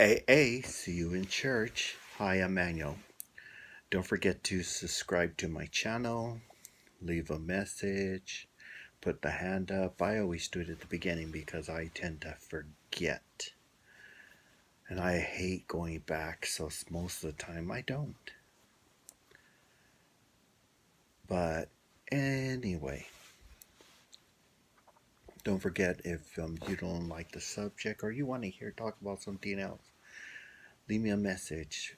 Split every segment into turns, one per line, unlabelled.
AA, see you in church. Hi, I'm Manuel. Don't forget to subscribe to my channel, leave a message, put the hand up. I always do it at the beginning because I tend to forget. And I hate going back, so most of the time I don't. But anyway, don't forget if you don't like the subject or you want to hear talk about something else, leave me a message.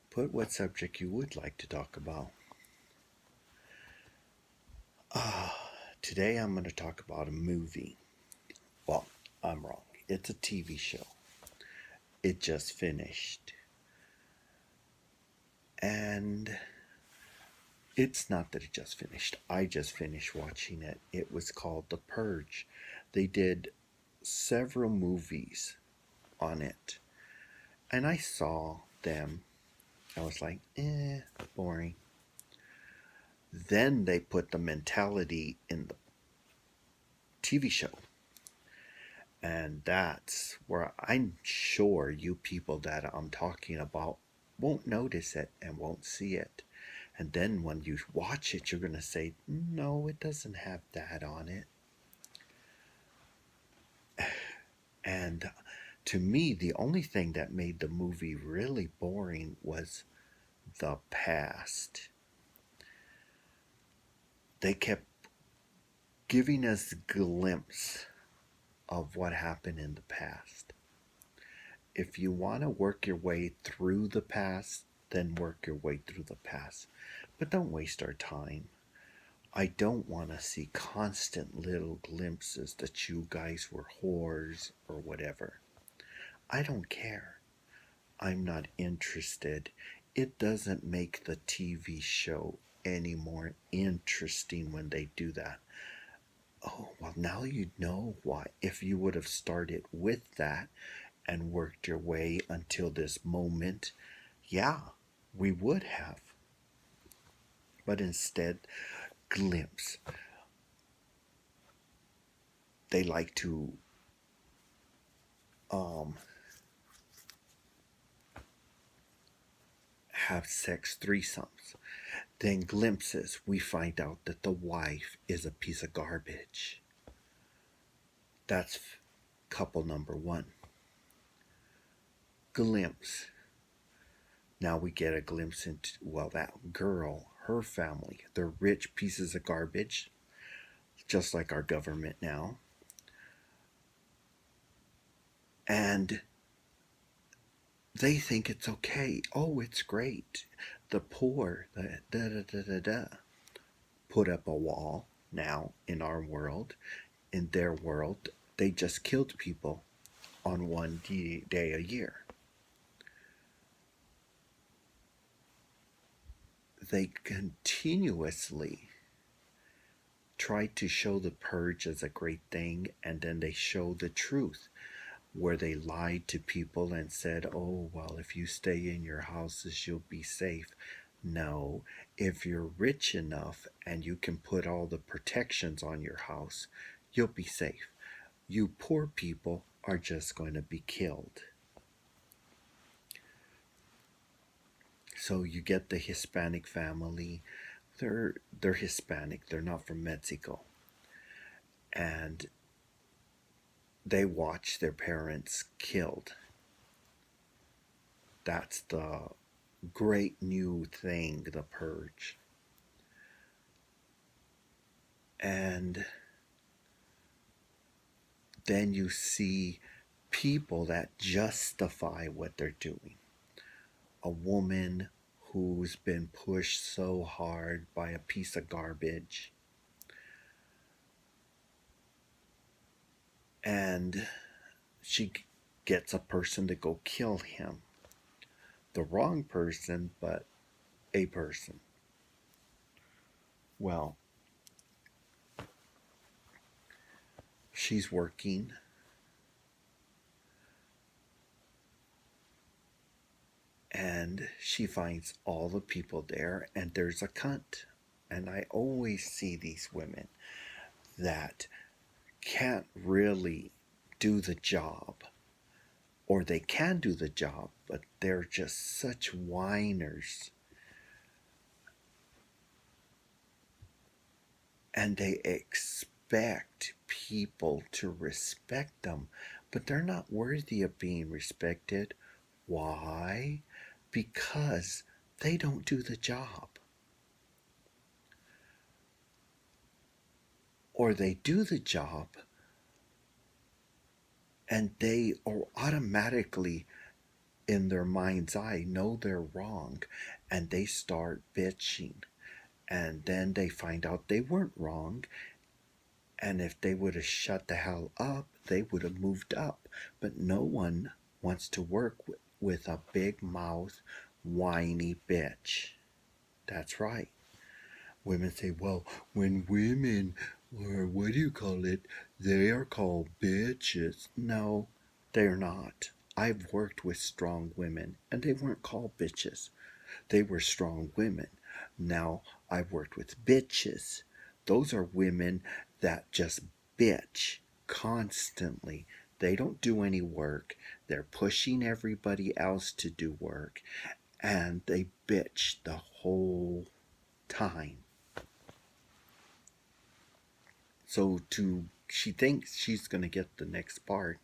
Put what subject you would like to talk about. Today I'm going to talk about a movie. Well, I'm wrong. It's a TV show. It just finished. And it's not that it just finished. I just finished watching it. It was called The Purge. They did several movies on it. And I saw them. I was like, boring. Then they put the mentality in the TV show. And that's where I'm sure you people that I'm talking about won't notice it and won't see it. And then when you watch it, you're going to say, no, it doesn't have that on it. And to me, the only thing that made the movie really boring was the past. They kept giving us a glimpse of what happened in the past. If you want to work your way through the past, then work your way through the past. But don't waste our time. I don't want to see constant little glimpses that you guys were whores or whatever. I don't care. I'm not interested. It doesn't make the TV show any more interesting when they do that. Oh, well, now you know why. If you would have started with that and worked your way until this moment, yeah, we would have. But instead, glimpse. They like to have sex threesomes. Then glimpses, we find out that the wife is a piece of garbage. That's couple number one. Glimpse. Now we get a glimpse into, well, that girl, her family, they're rich pieces of garbage, just like our government now. And they think it's okay. Oh, it's great. The poor, the da da da da da, put up a wall now in our world. In their world, they just killed people on one day a year. They continuously try to show the purge as a great thing, and then they show the truth where they lied to people and said, oh, well, if you stay in your houses, you'll be safe. No, if you're rich enough and you can put all the protections on your house, you'll be safe. You poor people are just going to be killed. So you get the Hispanic family. They're Hispanic. They're not from Mexico. And they watch their parents killed. That's the great new thing, the purge. And then you see people that justify what they're doing. A woman who's been pushed so hard by a piece of garbage, and she gets a person to go kill him. The wrong person, but a person. Well, she's working, and she finds all the people there, and there's a cunt. And I always see these women that can't really do the job. or they can do the job, but they're just such whiners, and they expect people to respect them, but they're not worthy of being respected. Why? Because they don't do the job. Or they do the job and they are automatically in their mind's eye know they're wrong, and they start bitching, and then they find out they weren't wrong, and if they would have shut the hell up they would have moved up. But no one wants to work with a big mouth whiny bitch. That's right. Women say, well, when women, or what do you call it, they are called bitches. No, they're not. I've worked with strong women, and they weren't called bitches. They were strong women. Now, I've worked with bitches. Those are women that just bitch constantly. They don't do any work. They're pushing everybody else to do work, and they bitch the whole time. So she thinks she's going to get the next part,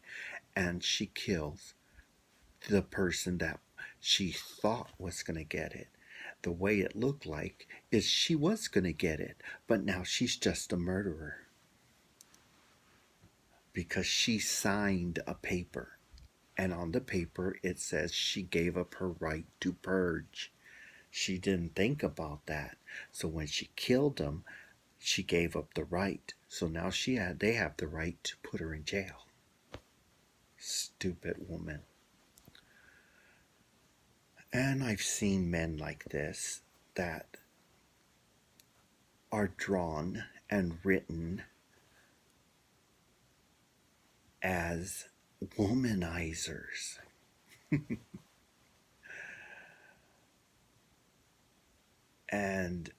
and she kills the person that she thought was going to get it. The way it looked like is she was going to get it, but now she's just a murderer because she signed a paper. And on the paper it says she gave up her right to purge. She didn't think about that. So when she killed him, she gave up the right. So now they have the right to put her in jail. Stupid woman. And I've seen men like this that are drawn and written as womanizers. And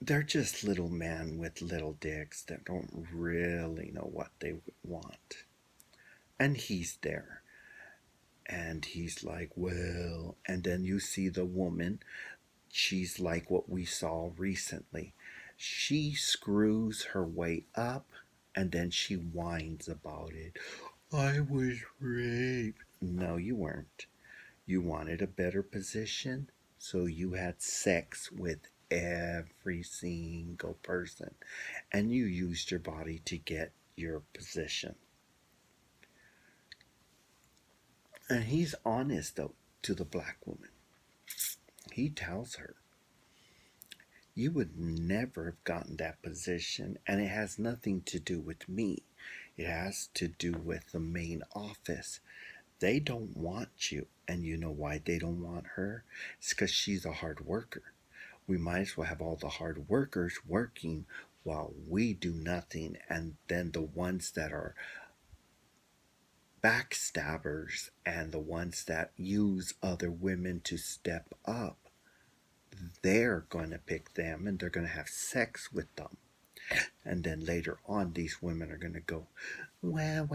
they're just little men with little dicks that don't really know what they want. And he's there. And he's like, well, and then you see the woman. She's like what we saw recently. She screws her way up and then she whines about it. I was raped. No, you weren't. You wanted a better position, so you had sex with every single person and you used your body to get your position. And he's honest, though, to the black woman. He tells her, you would never have gotten that position, and it has nothing to do with me. It has to do with the main office. They don't want you, and you know why they don't want her? It's because she's a hard worker. We might as well have all the hard workers working while we do nothing, and then the ones that are backstabbers and the ones that use other women to step up, they're going to pick them and they're going to have sex with them. And then later on, these women are going to go, wah,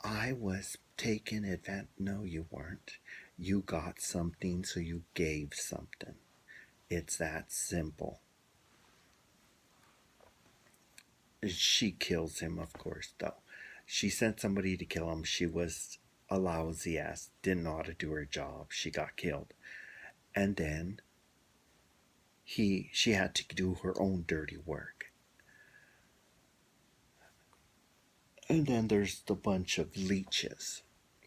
I was taken advantage. No, you weren't. You got something, so you gave something. It's that simple. She kills him, of course, though. She sent somebody to kill him. She was a lousy ass, didn't know how to do her job. She got killed. And then she had to do her own dirty work. And then there's the bunch of leeches.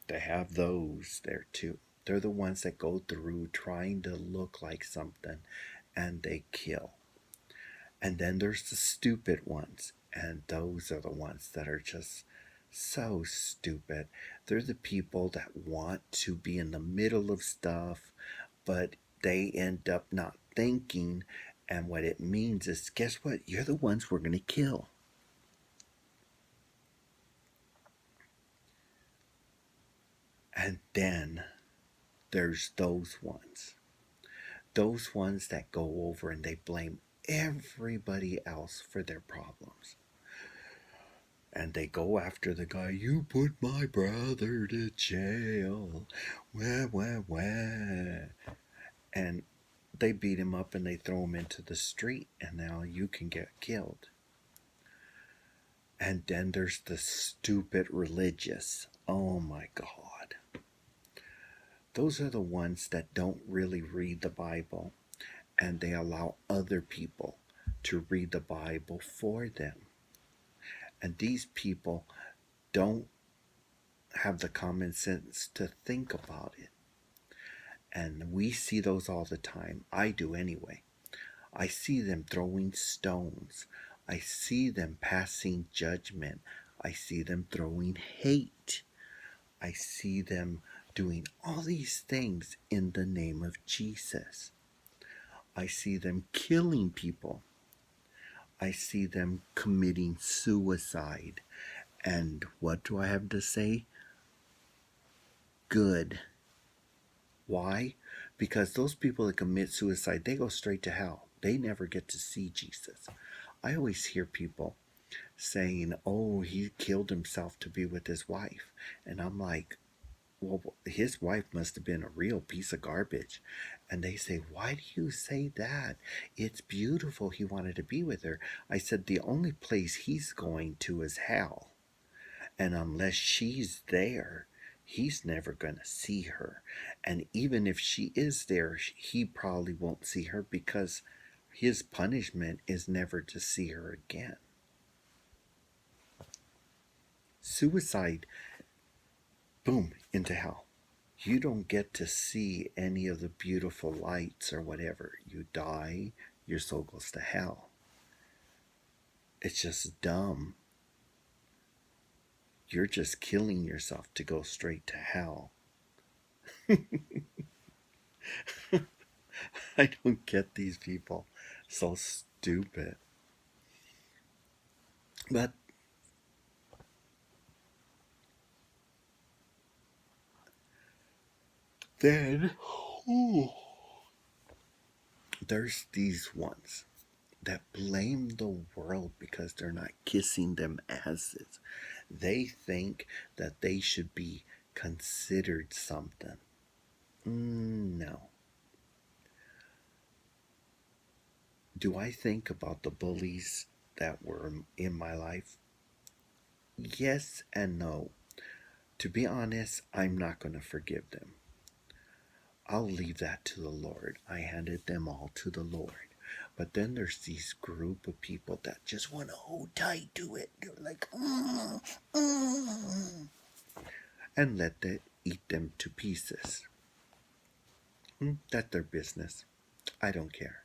They have those there too. They're the ones that go through trying to look like something and they kill. And then there's the stupid ones. And those are the ones that are just so stupid. They're the people that want to be in the middle of stuff, but they end up not thinking. And what it means is, guess what? You're the ones we're going to kill. And then there's those ones. Those ones that go over and they blame everybody else for their problems. And they go after the guy. You put my brother to jail. Wah, wah, wah. And they beat him up and they throw him into the street. And now you can get killed. And then there's the stupid religious. Oh my God. Those are the ones that don't really read the Bible. And they allow other people to read the Bible for them. And these people don't have the common sense to think about it. And we see those all the time. I do anyway. I see them throwing stones. I see them passing judgment. I see them throwing hate. I see them doing all these things in the name of Jesus. I see them killing people. I see them committing suicide. And what do I have to say? Good. Why? Because those people that commit suicide, they go straight to hell. They never get to see Jesus. I always hear people saying, oh, he killed himself to be with his wife. And I'm like, well, his wife must have been a real piece of garbage. And they say, why do you say that? It's beautiful he wanted to be with her. I said, the only place he's going to is hell. And unless she's there, he's never going to see her. And even if she is there, he probably won't see her because his punishment is never to see her again. Suicide, boom, into hell. You don't get to see any of the beautiful lights or whatever. You die, your soul goes to hell. It's just dumb. You're just killing yourself to go straight to hell. I don't get these people. So stupid. But then, there's these ones that blame the world because they're not kissing them asses. They think that they should be considered something. No. Do I think about the bullies that were in my life? Yes and no. To be honest, I'm not going to forgive them. I'll leave that to the Lord. I handed them all to the Lord. But then there's these group of people that just want to hold tight to it. They're like, and let it eat them to pieces. That's their business. I don't care.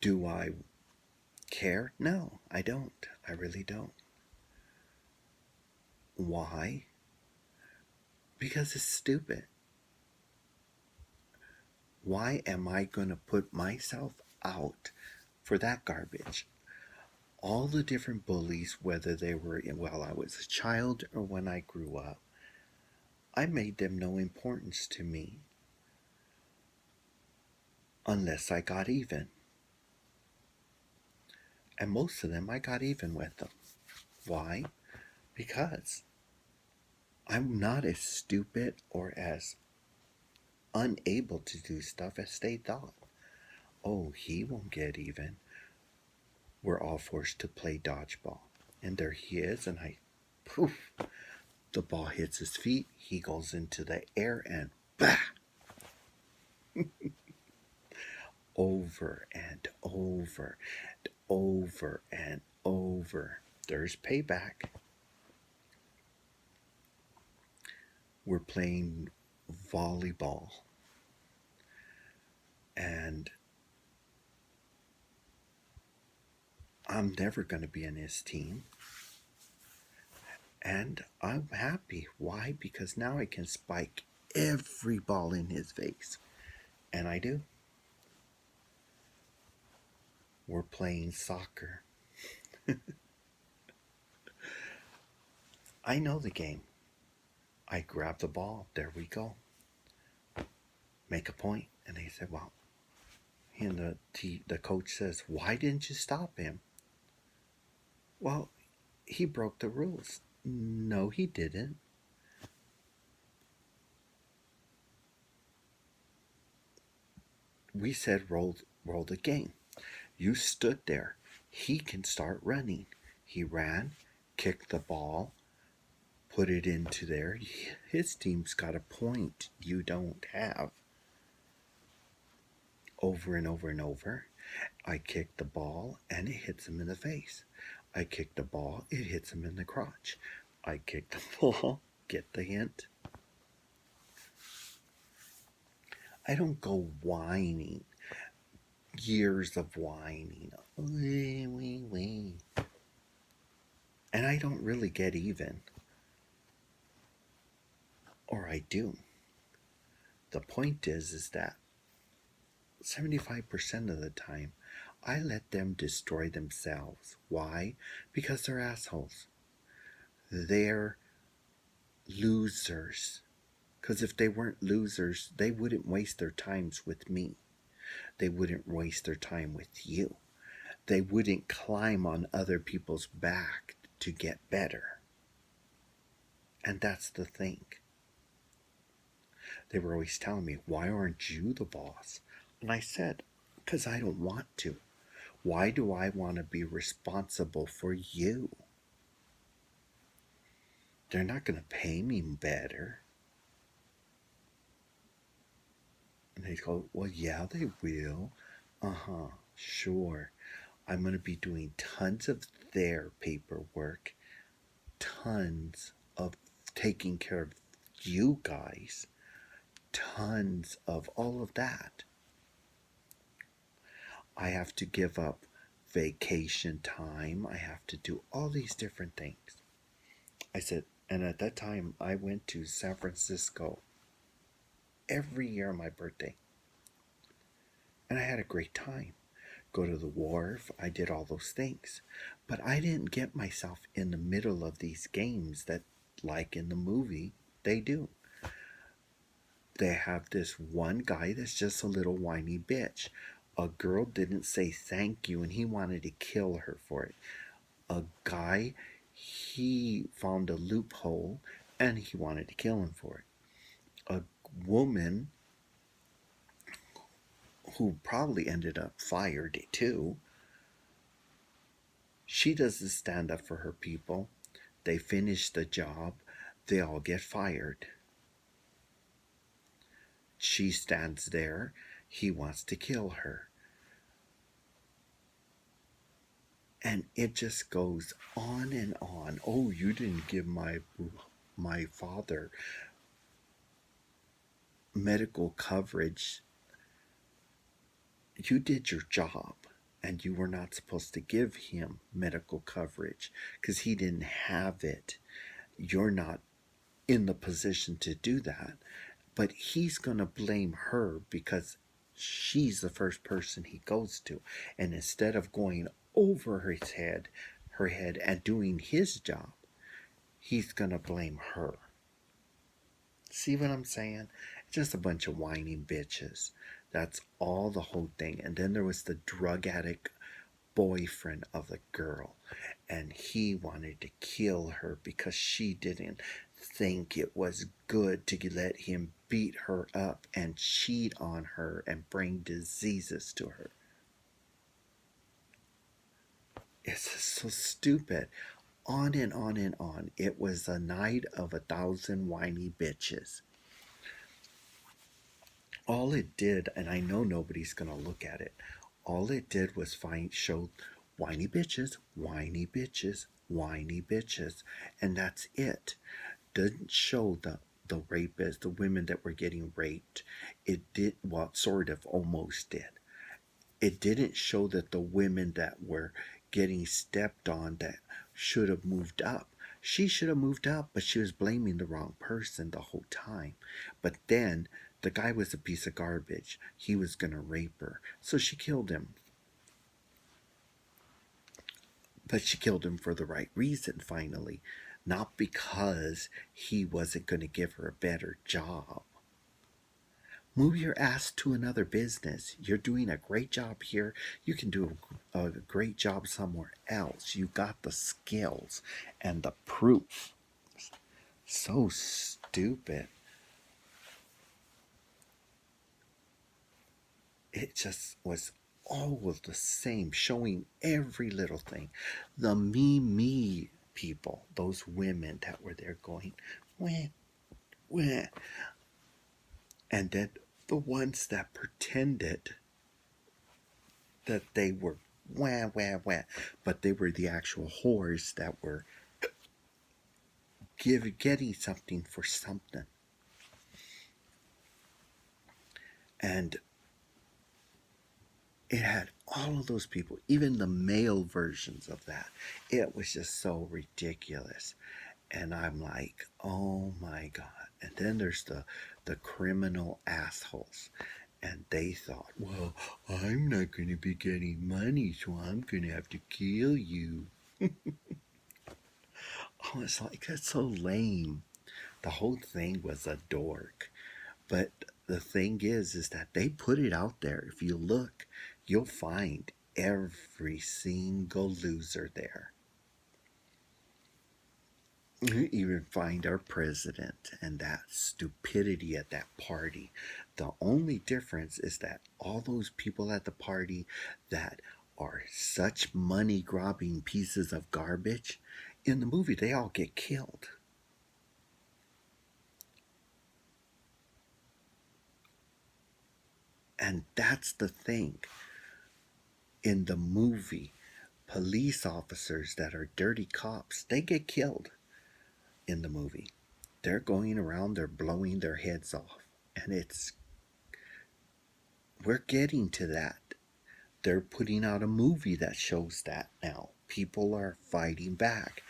Do I care? No, I don't. I really don't. Why? Because it's stupid. Why am I going to put myself out for that garbage? All the different bullies, whether they were while I was a child or when I grew up, I made them no importance to me unless I got even. And most of them, I got even with them. Why? Because I'm not as stupid or as unable to do stuff as they thought. Oh, he won't get even. We're all forced to play dodgeball. And there he is, and poof, the ball hits his feet. He goes into the air and bah! Over and over and over and over. There's payback. We're playing volleyball. And I'm never going to be in his team. And I'm happy. Why? Because now I can spike every ball in his face. And I do. We're playing soccer. I know the game. I grab the ball. There we go. Make a point. And they said, well, and the coach says, why didn't you stop him? Well, he broke the rules. No, he didn't. We said roll the game. You stood there. He can start running. He ran, kicked the ball, put it into there. His team's got a point you don't have. Over and over and over. I kick the ball and it hits him in the face. I kick the ball, it hits him in the crotch. I kick the ball, get the hint? I don't go whining. Years of whining. And I don't really get even. Or I do. The point is that 75% of the time, I let them destroy themselves. Why? Because they're assholes. They're losers. Because if they weren't losers, they wouldn't waste their times with me. They wouldn't waste their time with you. They wouldn't climb on other people's back to get better. And that's the thing. They were always telling me, why aren't you the boss? And I said, because I don't want to. Why do I want to be responsible for you? They're not going to pay me better. And they go, well, yeah, they will. Sure. I'm going to be doing tons of their paperwork, tons of taking care of you guys, tons of all of that. I have to give up vacation time. I have to do all these different things. I said, and at that time, I went to San Francisco every year on my birthday. And I had a great time. Go to the wharf, I did all those things. But I didn't get myself in the middle of these games that, like in the movie, they do. They have this one guy that's just a little whiny bitch. A girl didn't say thank you and he wanted to kill her for it. A guy, he found a loophole and he wanted to kill him for it. A woman who probably ended up fired too, she doesn't stand up for her people. They finish the job, they all get fired. She stands there, he wants to kill her. And it just goes on and on. Oh, you didn't give my father medical coverage. You did your job and you were not supposed to give him medical coverage because he didn't have it. You're not in the position to do that. But he's going to blame her because she's the first person he goes to. And instead of going over her head and doing his job, he's going to blame her. See what I'm saying? Just a bunch of whining bitches. That's all the whole thing. And then there was the drug addict boyfriend of the girl, and he wanted to kill her because she didn't think it was good to let him beat her up and cheat on her and bring diseases to her. It's so stupid. On and on and on. It was a night of 1,000 whiny bitches. All it did, and I know nobody's gonna look at it, all it did was show whiny bitches, whiny bitches, whiny bitches, and that's it. Didn't show the rapists, the women that were getting raped. It did, well, sort of almost did. It didn't show that the women that were getting stepped on that should have moved up. She should have moved up, but she was blaming the wrong person the whole time. But then the guy was a piece of garbage. He was going to rape her. So she killed him. But she killed him for the right reason, finally. Not because he wasn't going to give her a better job. Move your ass to another business. You're doing a great job here. You can do a great job somewhere else. You got the skills and the proof. So stupid. It just was all of the same, showing every little thing. The me people, those women that were there going, wah, wah. And then the ones that pretended that they were wah, wah, wah, but they were the actual whores that were getting something for something. And it had all of those people, even the male versions of that. It was just so ridiculous. And I'm like, oh my God. And then there's the criminal assholes. And they thought, well, I'm not going to be getting money, so I'm going to have to kill you. I was like, that's so lame. The whole thing was a dork. But the thing is that they put it out there. If you look, you'll find every single loser there. You even find our president and that stupidity at that party. The only difference is that all those people at the party that are such money grabbing pieces of garbage, in the movie they all get killed. And that's the thing. In the movie, police officers that are dirty cops, they get killed in the movie. They're going around, they're blowing their heads off. And we're getting to that. They're putting out a movie that shows that now. People are fighting back.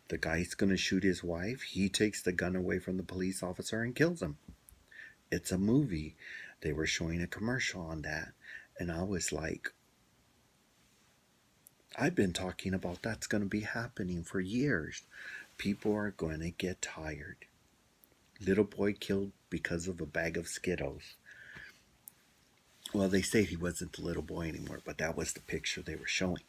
The guy's going to shoot his wife. He takes the gun away from the police officer and kills him. It's a movie. They were showing a commercial on that. And I was like, I've been talking about that's going to be happening for years. People are going to get tired. Little boy killed because of a bag of Skittles. Well, they say he wasn't the little boy anymore, but that was the picture they were showing.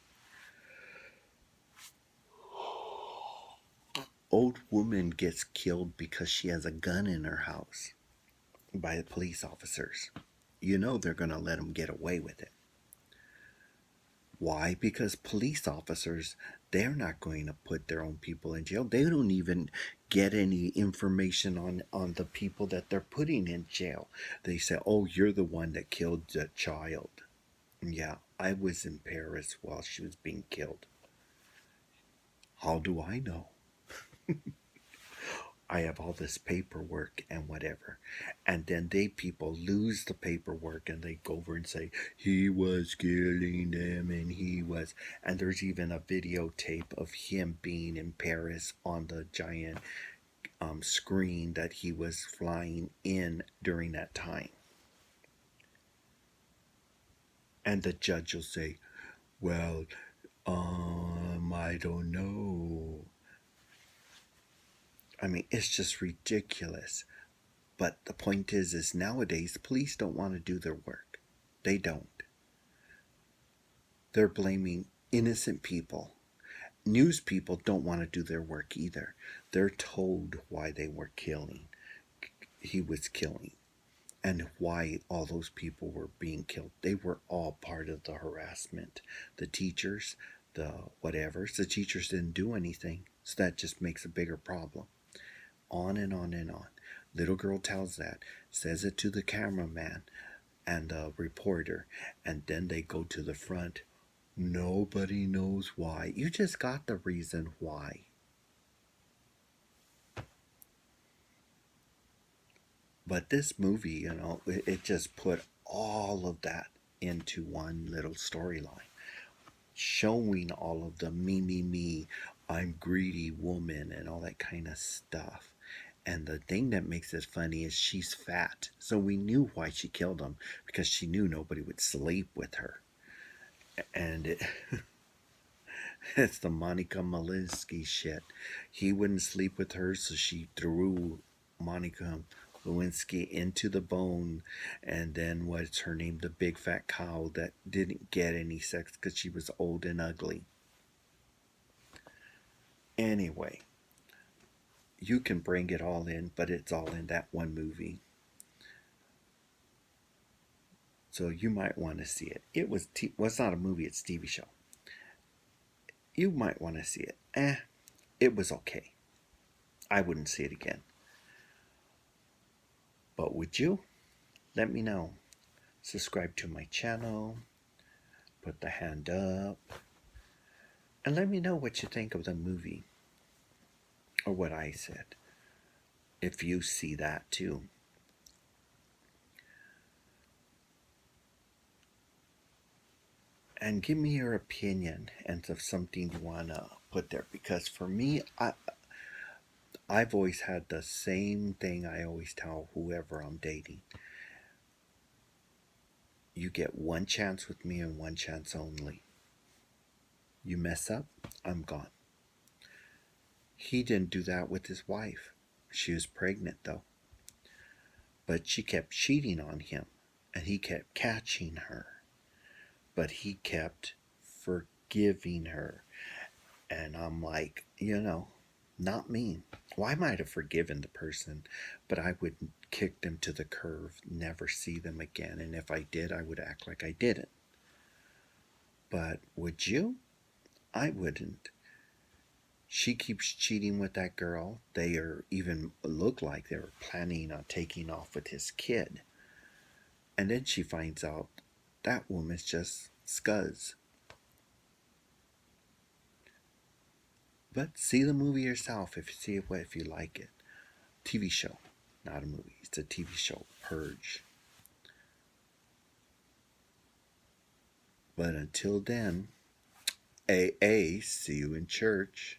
Old woman gets killed because she has a gun in her house by the police officers. You know they're going to let them get away with it. Why? Because police officers, they're not going to put their own people in jail. They don't even get any information on the people that they're putting in jail. They say, oh, you're the one that killed the child. Yeah, I was in Paris while she was being killed. How do I know? I have all this paperwork and whatever. And then people lose the paperwork and they go over and say, he was killing them and he was. And there's even a videotape of him being in Paris on the giant screen that he was flying in during that time. And the judge will say, well, I don't know. I mean, it's just ridiculous. But the point is nowadays, police don't want to do their work. They don't. They're blaming innocent people. News people don't want to do their work either. They're told why they were killing. He was killing. And why all those people were being killed. They were all part of the harassment. The teachers, the whatevers. The teachers didn't do anything. So that just makes a bigger problem. On and on and on. Little girl tells that, says it to the cameraman and the reporter, and then they go to the front. Nobody knows why. You just got the reason why. But this movie, it just put all of that into one little storyline, showing all of the me, I'm greedy woman and all that kind of stuff. And the thing that makes it funny is she's fat. So we knew why she killed him, because she knew nobody would sleep with her. And it's the Monica Lewinsky shit. He wouldn't sleep with her, so she threw Monica Lewinsky into the bone, and then what's her name, the big fat cow that didn't get any sex because she was old and ugly. Anyway, you can bring it all in, but it's all in that one movie. So you might want to see it. Well, it's not a movie, it's a TV show. You might want to see it. It was okay. I wouldn't see it again. But would you? Let me know. Subscribe to my channel. Put the hand up. And let me know what you think of the movie. Or what I said. If you see that too. And give me your opinion and of something you want to put there. Because for me, I've always had the same thing I always tell whoever I'm dating. You get one chance with me and one chance only. You mess up, I'm gone. He didn't do that with his wife. She was pregnant though. But she kept cheating on him and he kept catching her. But he kept forgiving her. And I'm like, not me. Well, I might have forgiven the person, but I would kick them to the curb, never see them again. And if I did, I would act like I didn't. But would you? I wouldn't. She keeps cheating with that girl. They are even look like they were planning on taking off with his kid. And then she finds out that woman's just scuzz. But see the movie yourself if you like it. TV show, not a movie. It's a TV show, Purge. But until then, AA, see you in church.